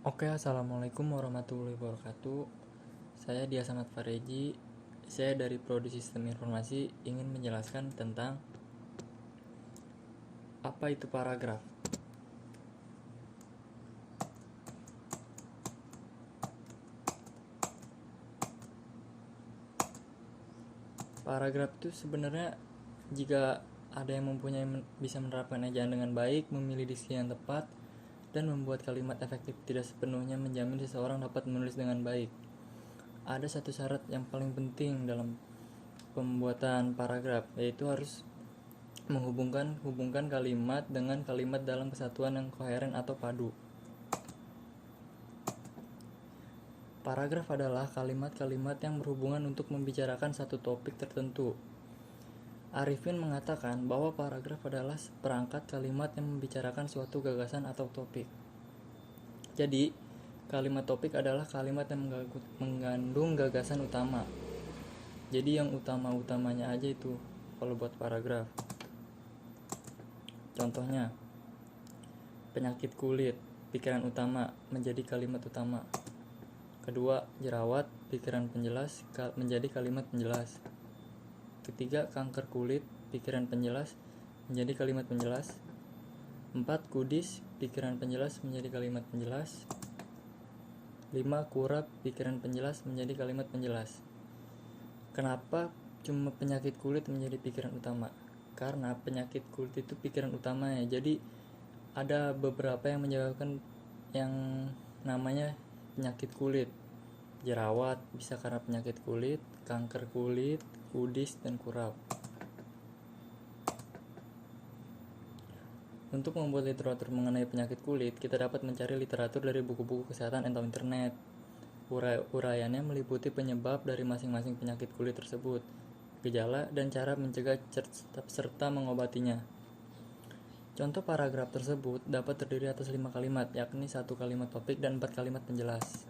Oke, assalamualaikum warahmatullahi wabarakatuh. Saya Dia Sangat Fareji. Saya dari Prodi Sistem Informasi ingin menjelaskan tentang apa itu paragraf. Paragraf itu sebenarnya jika ada yang bisa menerapkan ejaan dengan baik, memilih diksi yang tepat, dan membuat kalimat efektif, tidak sepenuhnya menjamin seseorang dapat menulis dengan baik. Ada satu syarat yang paling penting dalam pembuatan paragraf, yaitu harus menghubungkan kalimat dengan kalimat dalam kesatuan yang koheren atau padu. Paragraf adalah kalimat-kalimat yang berhubungan untuk membicarakan satu topik tertentu. Arifin mengatakan bahwa paragraf adalah seperangkat kalimat yang membicarakan suatu gagasan atau topik. Jadi, kalimat topik adalah kalimat yang mengandung gagasan utama. Jadi yang utama-utamanya aja itu kalau buat paragraf. Contohnya, penyakit kulit, pikiran utama menjadi kalimat utama. Kedua, jerawat, pikiran penjelas menjadi kalimat penjelas. Ketiga, kanker kulit, pikiran penjelas menjadi kalimat penjelas. 4, kudis, pikiran penjelas menjadi kalimat penjelas. 5, kurap, pikiran penjelas menjadi kalimat penjelas. Kenapa cuma penyakit kulit menjadi pikiran utama? Karena penyakit kulit itu pikiran utamanya. Jadi ada beberapa yang menyebabkan yang namanya penyakit kulit. Jerawat bisa karena penyakit kulit, kanker kulit, kudis, dan kurap. Untuk membuat literatur mengenai penyakit kulit, kita dapat mencari literatur dari buku-buku kesehatan atau internet. Uraiannya meliputi penyebab dari masing-masing penyakit kulit tersebut, gejala, dan cara mencegah serta mengobatinya. Contoh paragraf tersebut dapat terdiri atas 5 kalimat, yakni 1 kalimat topik dan 4 kalimat penjelas.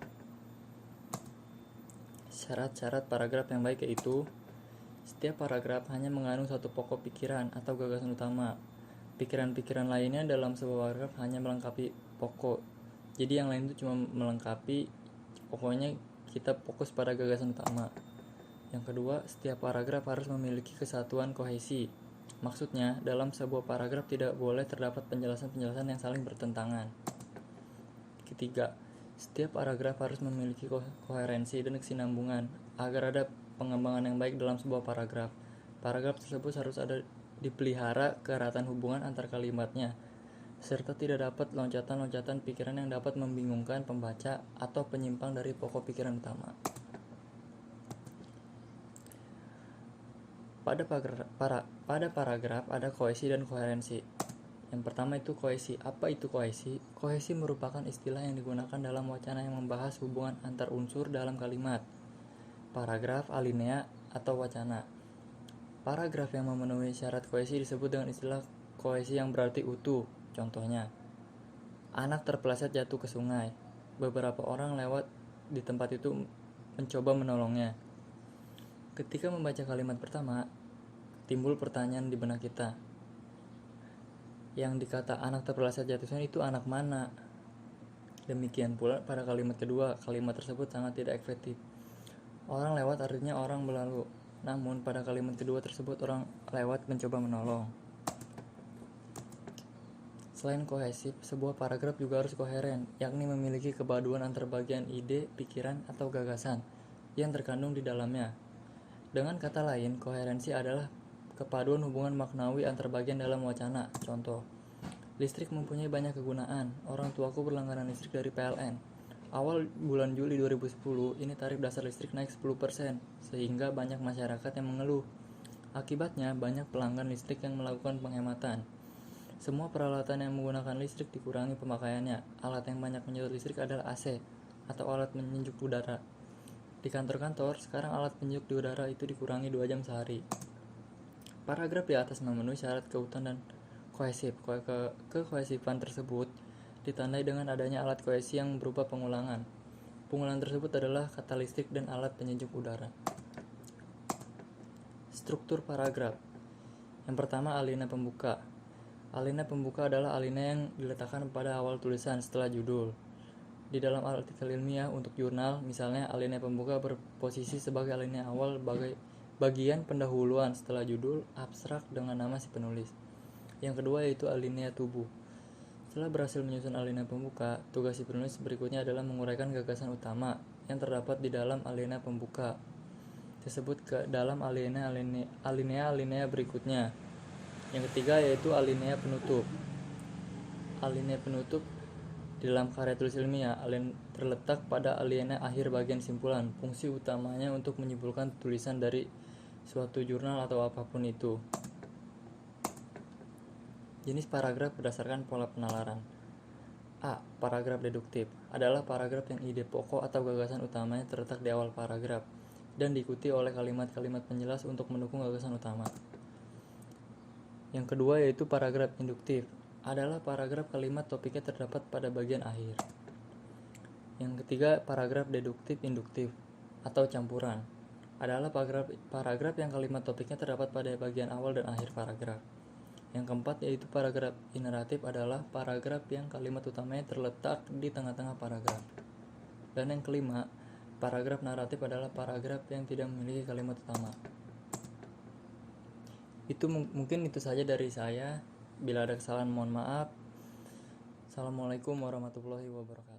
Syarat-syarat paragraf yang baik yaitu setiap paragraf hanya mengandung satu pokok pikiran atau gagasan utama. Pikiran-pikiran lainnya dalam sebuah paragraf hanya melengkapi pokok. Jadi yang lain itu cuma melengkapi, pokoknya kita fokus pada gagasan utama. Yang kedua, setiap paragraf harus memiliki kesatuan kohesi. Maksudnya, dalam sebuah paragraf tidak boleh terdapat penjelasan-penjelasan yang saling bertentangan. Ketiga, setiap paragraf harus memiliki koherensi dan kesinambungan agar ada pengembangan yang baik dalam sebuah paragraf. Paragraf tersebut harus ada dipelihara keratan hubungan antar kalimatnya, serta tidak dapat loncatan-loncatan pikiran yang dapat membingungkan pembaca atau penyimpang dari pokok pikiran utama. Pada paragraf ada kohesi dan koherensi. Yang pertama itu kohesi. Apa itu kohesi? Kohesi merupakan istilah yang digunakan dalam wacana yang membahas hubungan antar unsur dalam kalimat, paragraf, alinea, atau wacana. Paragraf yang memenuhi syarat kohesi disebut dengan istilah kohesi yang berarti utuh. Contohnya, anak terpeleset jatuh ke sungai. Beberapa orang lewat di tempat itu mencoba menolongnya. Ketika membaca kalimat pertama, timbul pertanyaan di benak kita. Yang dikata anak terpeleset jatuh sungai itu anak mana? Demikian pula pada kalimat kedua, kalimat tersebut sangat tidak efektif. Orang lewat artinya orang berlalu. Namun pada kalimat kedua tersebut orang lewat mencoba menolong. Selain kohesif, sebuah paragraf juga harus koheren, yakni memiliki kepaduan antar bagian ide, pikiran, atau gagasan yang terkandung di dalamnya. Dengan kata lain, koherensi adalah kepaduan hubungan maknawi antar bagian dalam wacana. Contoh, listrik mempunyai banyak kegunaan. Orang tuaku berlangganan listrik dari PLN. Awal bulan Juli 2010, ini tarif dasar listrik naik 10%, sehingga banyak masyarakat yang mengeluh. Akibatnya, banyak pelanggan listrik yang melakukan penghematan. Semua peralatan yang menggunakan listrik dikurangi pemakaiannya. Alat yang banyak menyedot listrik adalah AC, atau alat penyejuk udara. Di kantor-kantor, sekarang alat penyejuk di udara itu dikurangi 2 jam sehari. Paragraf di atas memenuhi syarat keutuhan dan kohesif. Kekohesifan tersebut ditandai dengan adanya alat kohesi yang berupa pengulangan. Pengulangan tersebut adalah kata listrik dan alat penyejuk udara. Struktur paragraf. Yang pertama, alinea pembuka. Alinea pembuka adalah alinea yang diletakkan pada awal tulisan setelah judul. Di dalam artikel ilmiah untuk jurnal, misalnya alinea pembuka berposisi sebagai alinea awal bagian pendahuluan setelah judul abstrak dengan nama si penulis. Yang kedua yaitu alinea tubuh. Setelah berhasil menyusun alinea pembuka, tugas si penulis berikutnya adalah menguraikan gagasan utama yang terdapat di dalam alinea pembuka tersebut ke dalam alinea berikutnya. Yang ketiga yaitu alinea penutup. Alinea penutup di dalam karya tulis ilmiah terletak pada alinea akhir bagian simpulan. Fungsi utamanya untuk menyimpulkan tulisan dari suatu jurnal atau apapun itu. Jenis paragraf berdasarkan pola penalaran. A. Paragraf deduktif adalah paragraf yang ide pokok atau gagasan utamanya terletak di awal paragraf dan diikuti oleh kalimat-kalimat penjelas untuk mendukung gagasan utama. Yang kedua yaitu paragraf induktif adalah paragraf kalimat topiknya terdapat pada bagian akhir. Yang ketiga, paragraf deduktif induktif atau campuran adalah paragraf yang kalimat topiknya terdapat pada bagian awal dan akhir paragraf. Yang keempat yaitu paragraf ineratif adalah paragraf yang kalimat utamanya terletak di tengah-tengah paragraf. Dan yang kelima, paragraf naratif adalah paragraf yang tidak memiliki kalimat utama. Mungkin itu saja dari saya. Bila ada kesalahan mohon maaf. Assalamualaikum warahmatullahi wabarakatuh.